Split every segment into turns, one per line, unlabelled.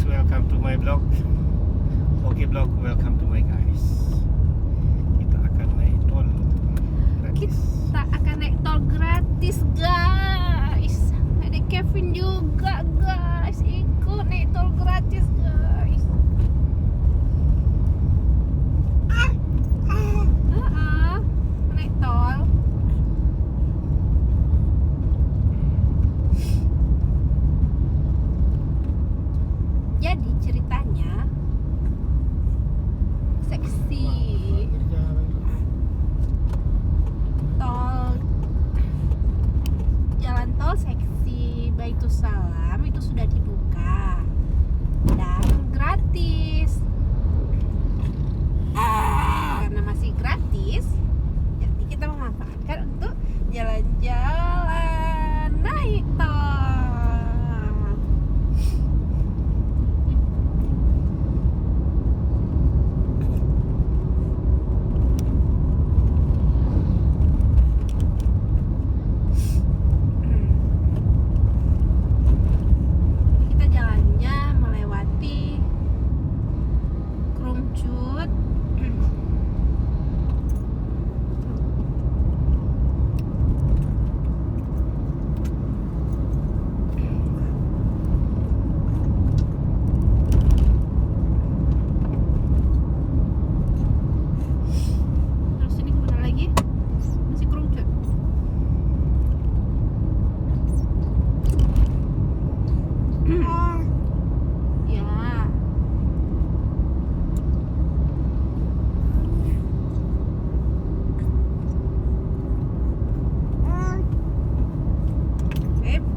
welcome to my vlog. Oke vlog, welcome to my guys. Kita akan naik tol gratis.
Kita akan naik tol gratis guys. Ada Kevin juga guys, ikut naik tol gratis guys. Naik tol. Jadi ceritanya seksi tol, jalan tol seksi Baitussalam itu sudah dibuka dan gratis. Karena masih gratis, jadi kita memanfaatkan untuk jalan-jalan naik tol. Kita jalannya melewati Krungcut, terus ini kemana lagi? Masih Krungcut. Ya. Ep.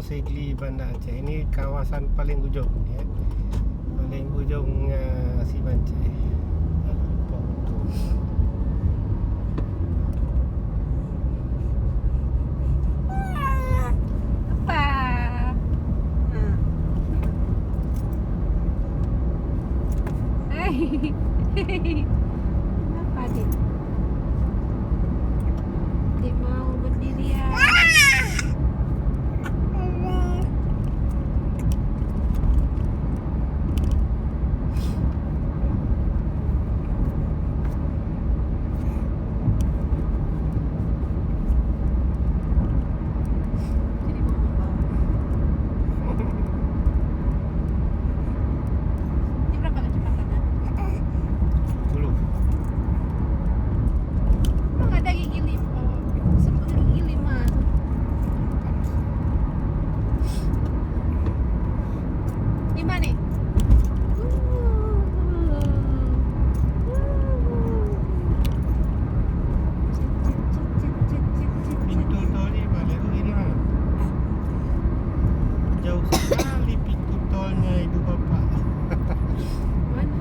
Segli Banda Aceh. Ini kawasan paling ujung ya. Paling ujung si Bancai.
Apa? Apa Dik? Dik mau berdirian. Jadi mau bawa. Ini berapa kecepatannya?
10.
Emang ada gigi 5? Sebut gigi 5. Lima nih.
Pintu tol ni balik ini mana? Jauh sekali pintu tolnya ibu bapak.
Mana?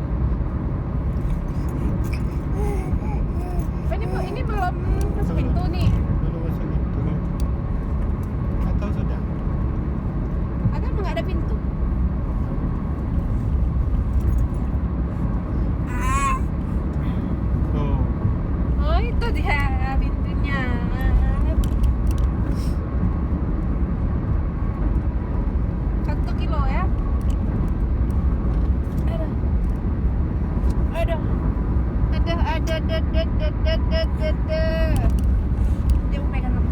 Ini belum masuk pintu nih.
Belum masuk pintu. Atau sudah?
Ada emang nggak ada pintu?
Oh,
Oh itu dia pintunya. 1 kilo ya. Aduh. Dia mau pegang apa?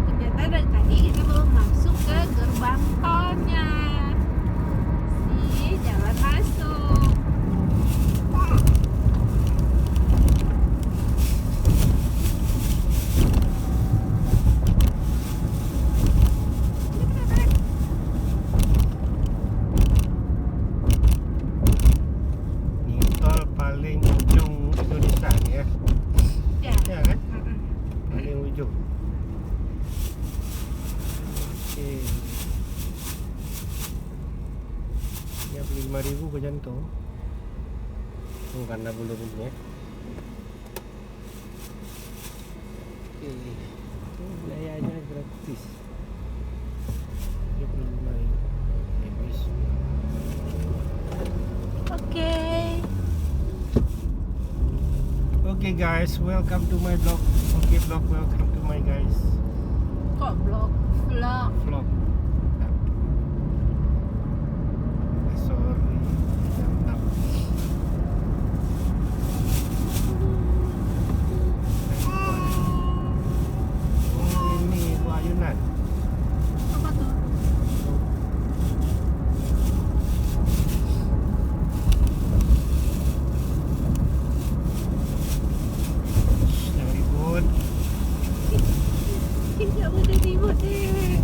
Ternyata dari tadi kita belum masuk ke gerbang tolnya. Jalan masuk.
ini tol paling ujung Indonesia nih ya.
Ya.
Ya kan? Paling ujung. Oke. Ya beli 5.000 ke jantung. Karena belum ini ya. Oke. Biayanya gratis. 35.000. Habis.
Oke.
Okay guys, welcome to my vlog. Okay vlog, welcome to my guys
Kok vlog?
vlog. Sorry. Oh, ini ayunan.
Apa tuh?
Jangan ribut.
Tidak boleh ribut deh.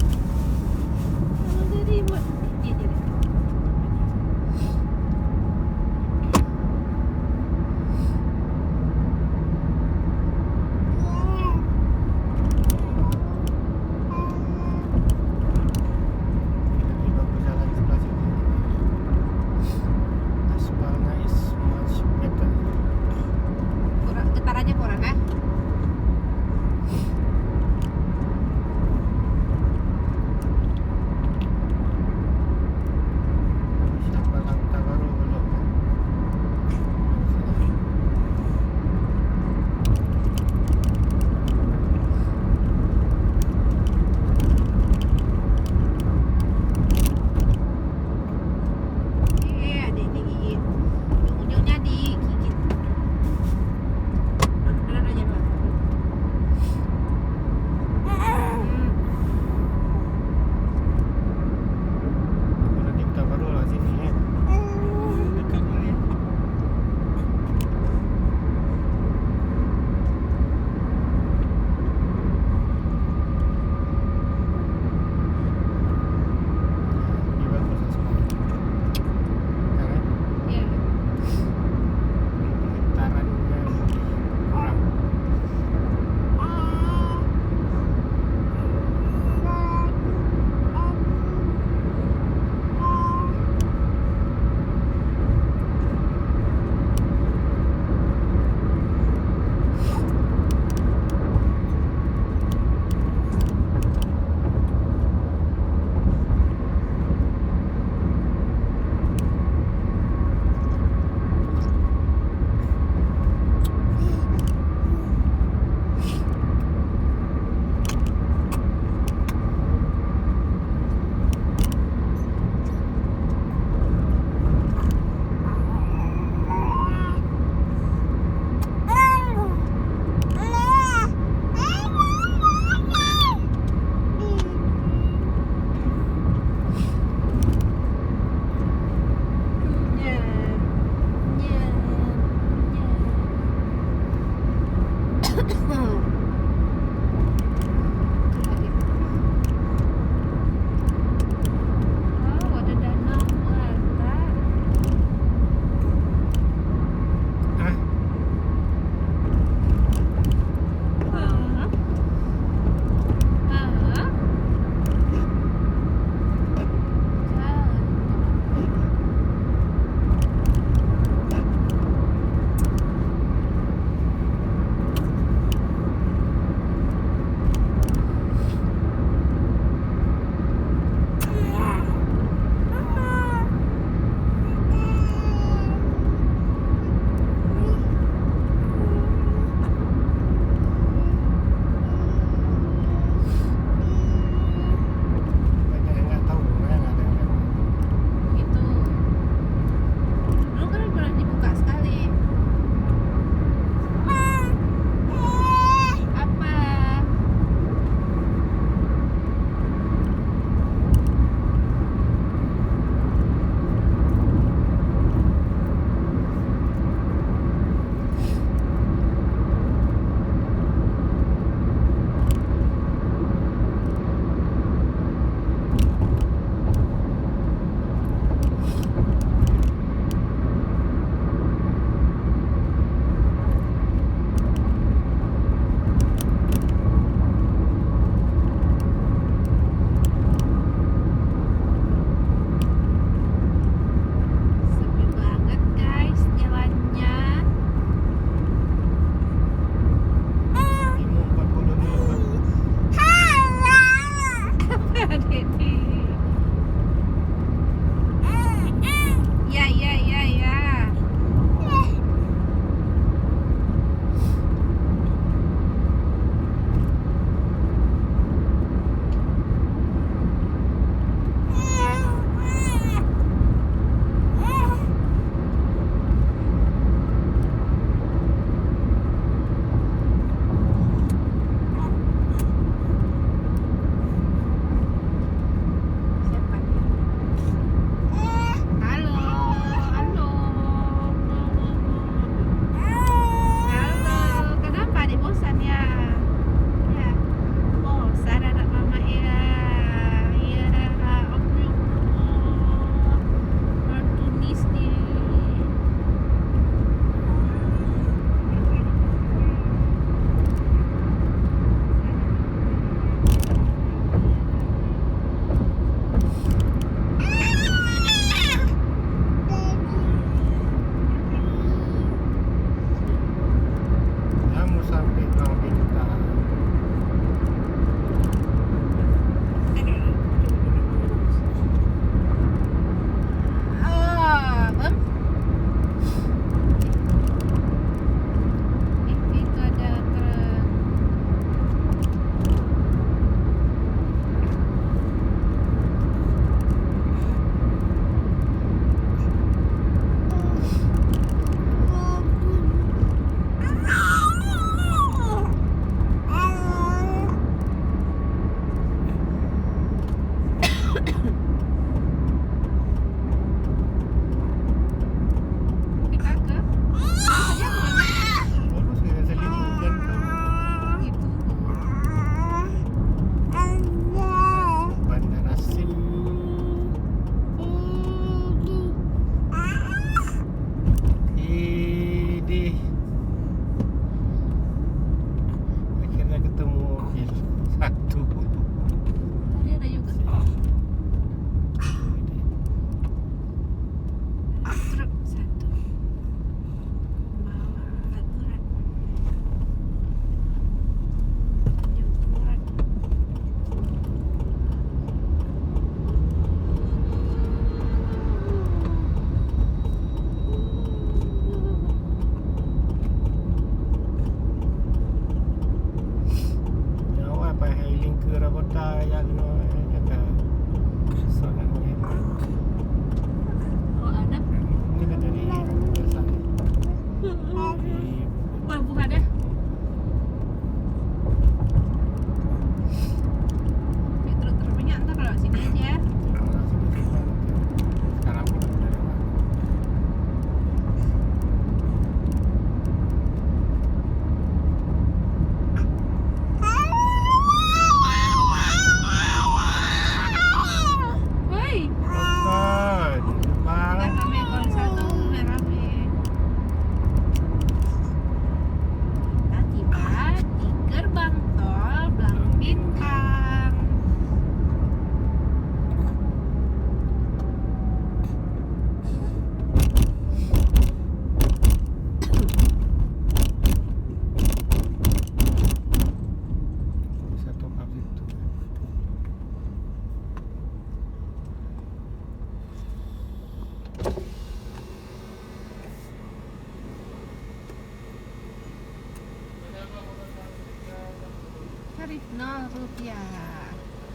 Rp0.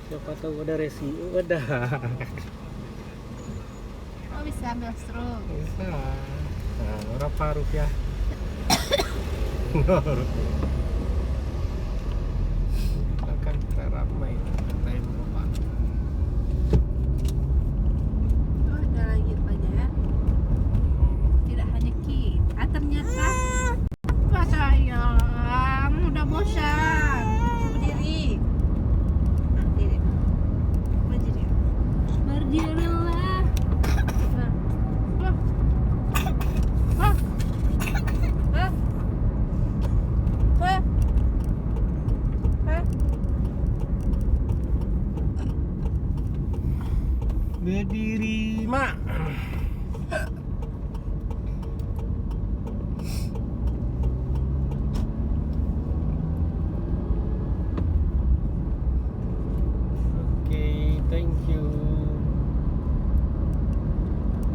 Siapa tahu ada resi, udah.
Oh bisa ambil stroke.
Bisa. Nah, berapa rupiah? Akan kita ramai time bapak.
Oh ada lagi rupanya ya. Tidak hanya kita ternyata. Apa sayang? Udah bosan. Berdiri. Berdiri. Berdiri. Berdirilah.
Berdiri, Mak.